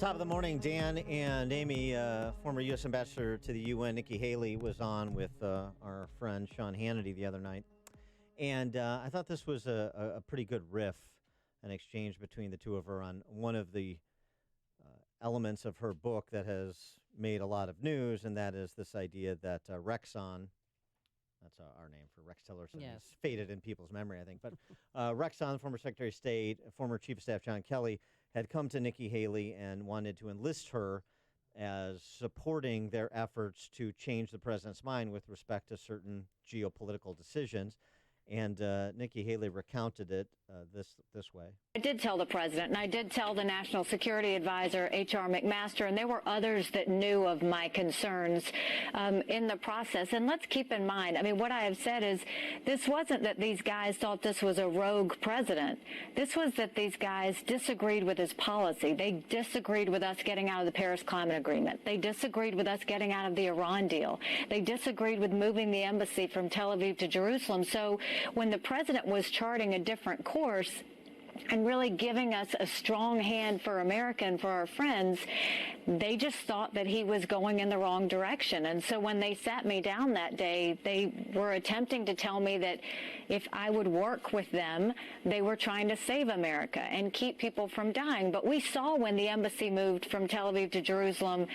Top of the morning, Dan and Amy, former U.S. Ambassador to the UN, Nikki Haley, was on with our friend Sean Hannity the other night. And I thought this was a pretty good riff, an exchange between the two of her on one of the elements of her book that has made a lot of news, and that is this idea that Rexon, that's our name for Rex Tillerson, Yes. It's faded in people's memory, I think, but Rexon, former Secretary of State, former Chief of Staff John Kelly, had come to Nikki Haley and wanted to enlist her as supporting their efforts to change the president's mind with respect to certain geopolitical decisions. And Nikki Haley recounted it this way. I did tell the president, and I did tell the National Security Advisor, H.R. McMaster, and there were others that knew of my concerns in the process. And let's keep in mind, I mean, what I have said is this wasn't that these guys thought this was a rogue president. This was that these guys disagreed with his policy. They disagreed with us getting out of the Paris Climate Agreement. They disagreed with us getting out of the Iran deal. They disagreed with moving the embassy from Tel Aviv to Jerusalem. So when the president was charting a different course and really giving us a strong hand for America and for our friends, they just thought that he was going in the wrong direction. And so when they sat me down that day, they were attempting to tell me that if I would work with them, they were trying to save America and keep people from dying. But we saw when the embassy moved from Tel Aviv to Jerusalem,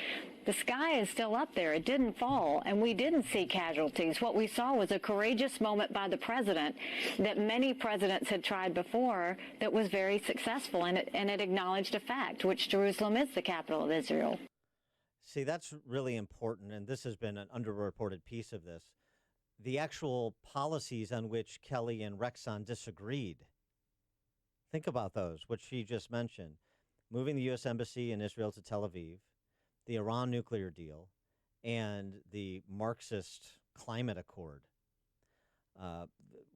the sky is still up there. It didn't fall, and we didn't see casualties. What we saw was a courageous moment by the president that many presidents had tried before that was very successful, and it acknowledged a fact, which Jerusalem is the capital of Israel. See, that's really important, and this has been an underreported piece of this. The actual policies on which Kelly and Rexon disagreed. Think about those, what she just mentioned. Moving the U.S. Embassy in Israel to Tel Aviv, the Iran nuclear deal, and the Marxist climate accord.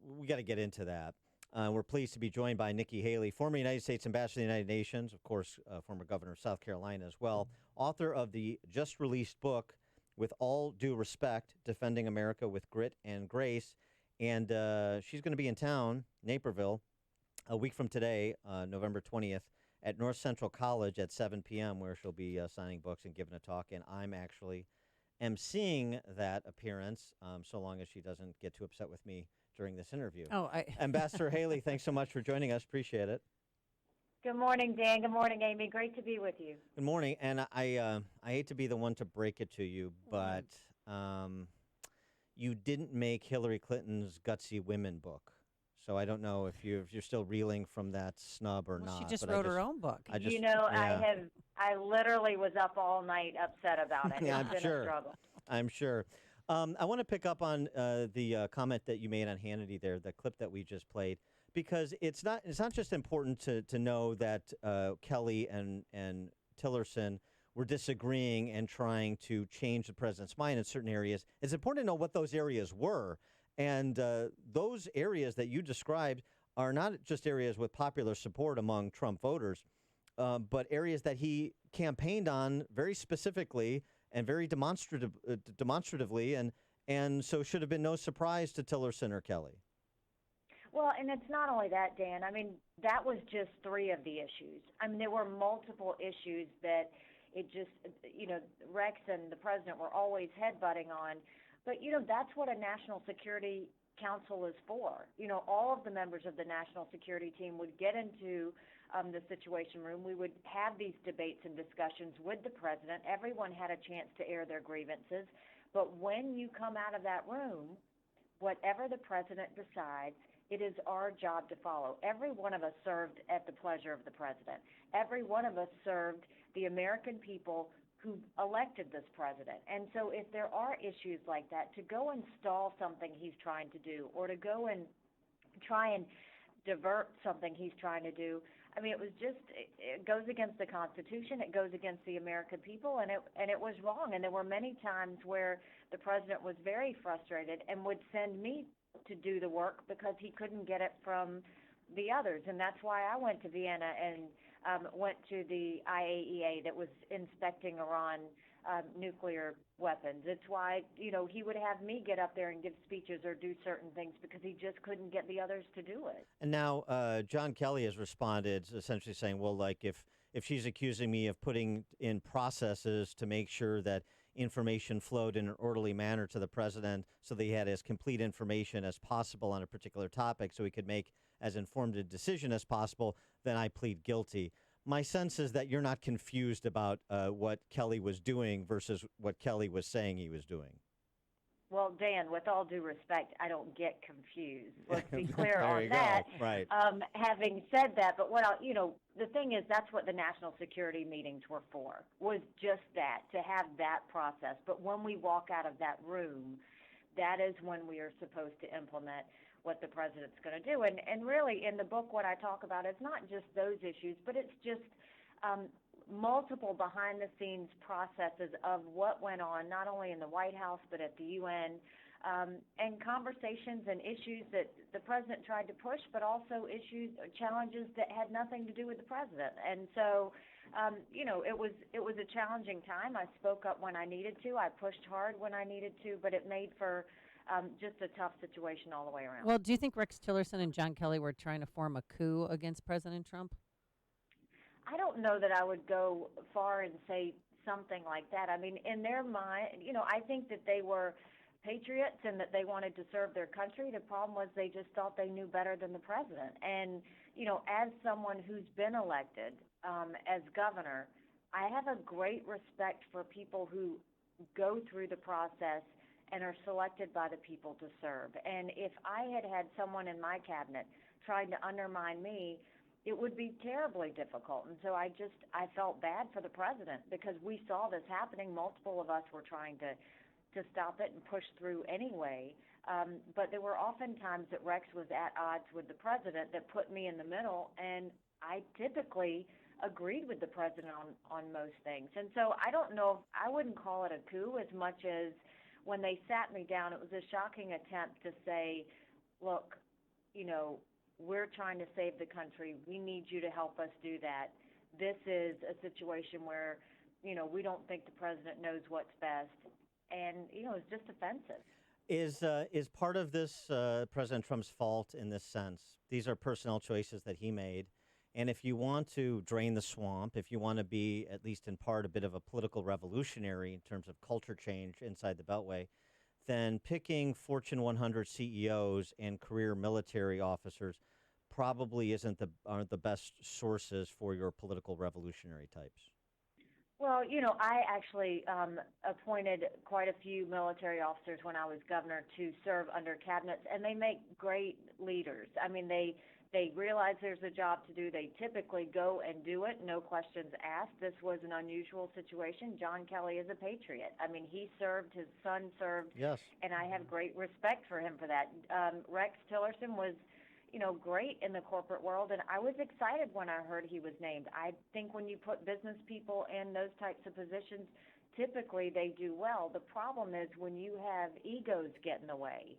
We got to get into that. We're pleased to be joined by Nikki Haley, former United States Ambassador to the United Nations, of course, former governor of South Carolina as well, author of the just-released book, With All Due Respect, Defending America with Grit and Grace. And she's going to be in town, Naperville, a week from today, November 20th, at North Central College at 7 p.m., where she'll be signing books and giving a talk. And I'm actually emceeing that appearance, so long as she doesn't get too upset with me during this interview. Ambassador Haley, thanks so much for joining us. Appreciate it. Good morning, Dan. Good morning, Amy. Great to be with you. Good morning. And I hate to be the one to break it to you, but you didn't make Hillary Clinton's Gutsy Women book. So I don't know if you're still reeling from that snub or not. She just wrote her own book. I literally was up all night upset about it. Yeah, it's been a struggle. I'm sure. I want to pick up on the comment that you made on Hannity there, the clip that we just played, because it's not just important to know that Kelly and Tillerson were disagreeing and trying to change the president's mind in certain areas. It's important to know what those areas were. And those areas that you described are not just areas with popular support among Trump voters, but areas that he campaigned on very specifically and very demonstratively, and so should have been no surprise to Tillerson or Kelly. Well, and it's not only that, Dan. I mean, that was just three of the issues. I mean, there were multiple issues that it just, Rex and the president were always headbutting on. But, that's what a National Security Council is for. All of the members of the National Security Team would get into the Situation Room. We would have these debates and discussions with the president. Everyone had a chance to air their grievances. But when you come out of that room, whatever the president decides, it is our job to follow. Every one of us served at the pleasure of the president. Every one of us served the American people who elected this president. And so if there are issues like that, to go and stall something he's trying to do, or to go and try and divert something he's trying to do, I mean, it goes against the Constitution, it goes against the American people, and it was wrong. And there were many times where the president was very frustrated and would send me to do the work because he couldn't get it from the others. And that's why I went to Vienna and went to the IAEA that was inspecting Iran nuclear weapons. It's why, he would have me get up there and give speeches or do certain things because he just couldn't get the others to do it. And now John Kelly has responded essentially saying, well, like if if she's accusing me of putting in processes to make sure that information flowed in an orderly manner to the president so that he had as complete information as possible on a particular topic so he could make as informed a decision as possible, then I plead guilty. My sense is that you're not confused about what Kelly was doing versus what Kelly was saying he was doing. Well, Dan, with all due respect, I don't get confused. Let's be clear There on you that. go. Right. Having said that, but the thing is, that's what the national security meetings were for, was just that, to have that process. But when we walk out of that room, that is when we are supposed to implement what the president's going to do. And really, in the book, what I talk about is not just those issues, but it's just multiple behind-the-scenes processes of what went on, not only in the White House but at the UN, and conversations and issues that the president tried to push, but also issues, challenges that had nothing to do with the president. And so, it was a challenging time. I spoke up when I needed to. I pushed hard when I needed to, but it made for just a tough situation all the way around. Well, do you think Rex Tillerson and John Kelly were trying to form a coup against President Trump? I don't know that I would go far and say something like that. I mean, in their mind, I think that they were patriots and that they wanted to serve their country. The problem was they just thought they knew better than the president. And, as someone who's been elected as governor, I have a great respect for people who go through the process and are selected by the people to serve. And if I had had someone in my cabinet trying to undermine me, it would be terribly difficult. And so I felt bad for the president because we saw this happening. Multiple of us were trying to stop it and push through anyway. But there were often times that Rex was at odds with the president that put me in the middle, and I typically agreed with the president on most things. And so I don't know, I wouldn't call it a coup as much as when they sat me down, it was a shocking attempt to say, look, we're trying to save the country. We need you to help us do that. This is a situation where, we don't think the president knows what's best. And, it's just offensive. Is part of this President Trump's fault in this sense? These are personnel choices that he made. And if you want to drain the swamp, if you want to be, at least in part, a bit of a political revolutionary in terms of culture change inside the Beltway, then picking Fortune 100 CEOs and career military officers probably aren't the best sources for your political revolutionary types. Well, I actually appointed quite a few military officers when I was governor to serve under cabinets, and they make great leaders. I mean, they realize there's a job to do. They typically go and do it, no questions asked. This was an unusual situation. John Kelly is a patriot. I mean, he served, his son served, yes, and I have great respect for him for that. Rex Tillerson was, great in the corporate world, and I was excited when I heard he was named. I think when you put business people in those types of positions, typically they do well. The problem is when you have egos get in the way.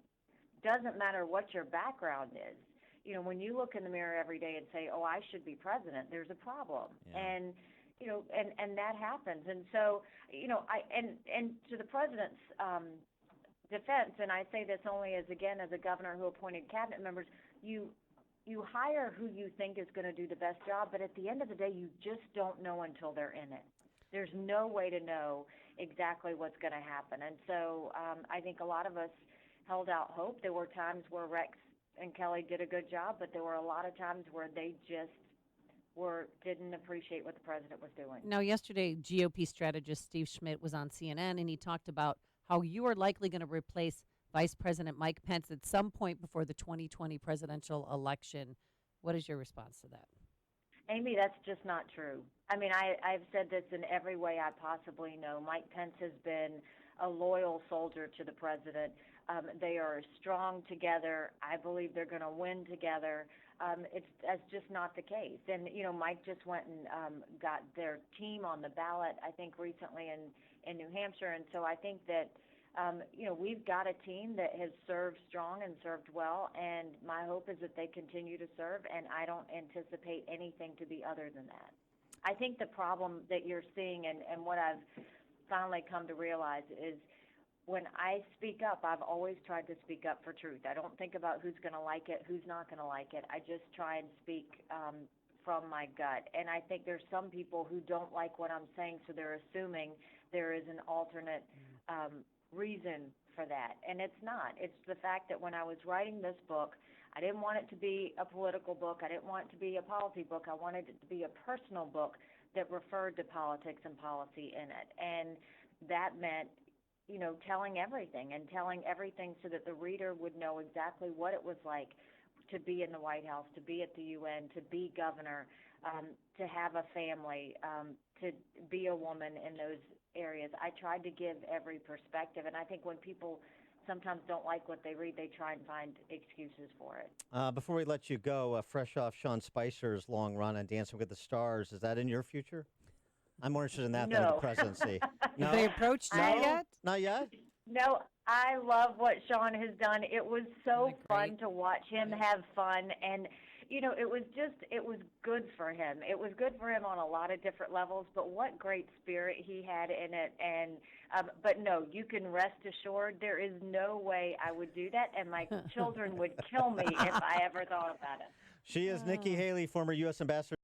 Doesn't matter what your background is. When you look in the mirror every day and say, "Oh, I should be president," there's a problem. Yeah. And and that happens. And so, and to the president's defense, and I say this only as a governor who appointed cabinet members, you hire who you think is going to do the best job, but at the end of the day, you just don't know until they're in it. There's no way to know exactly what's going to happen. And so I think a lot of us held out hope. There were times where Rex and Kelly did a good job, but there were a lot of times where they just didn't appreciate what the president was doing. Now, yesterday, GOP strategist Steve Schmidt was on CNN, and he talked about how you are likely going to replace Vice President Mike Pence at some point before the 2020 presidential election. What is your response to that? Amy, that's just not true. I mean, I've said this in every way I possibly know. Mike Pence has been a loyal soldier to the president. They are strong together. I believe they're going to win together. That's just not the case. And, Mike just went and got their team on the ballot, I think, recently in New Hampshire. And so I think that, we've got a team that has served strong and served well. And my hope is that they continue to serve. And I don't anticipate anything to be other than that. I think the problem that you're seeing and what I've finally come to realize is when I speak up, I've always tried to speak up for truth. I don't think about who's going to like it, who's not going to like it. I just try and speak from my gut. And I think there's some people who don't like what I'm saying, so they're assuming there is an alternate reason for that. And it's not. It's the fact that when I was writing this book, I didn't want it to be a political book. I didn't want it to be a policy book. I wanted it to be a personal book that referred to politics and policy in it. And that meant, you know, telling everything so that the reader would know exactly what it was like to be in the White House, to be at the UN, to be governor, to have a family, to be a woman in those areas. I tried to give every perspective, and I think when people sometimes don't like what they read, they try and find excuses for it. Before we let you go, fresh off Sean Spicer's long run on Dancing with the Stars, is that in your future? I'm more interested in that than the No. presidency. No, Have they approached you I- yet? not yet. No, I love what Sean has done. It was so Isn't it fun great? to watch him have fun, and you know, it was good for him. It was good for him on a lot of different levels, but what great spirit he had in it. And but no, you can rest assured there is no way I would do that, and my children would kill me if I ever thought about it. She is Nikki Haley, former U.S. ambassador.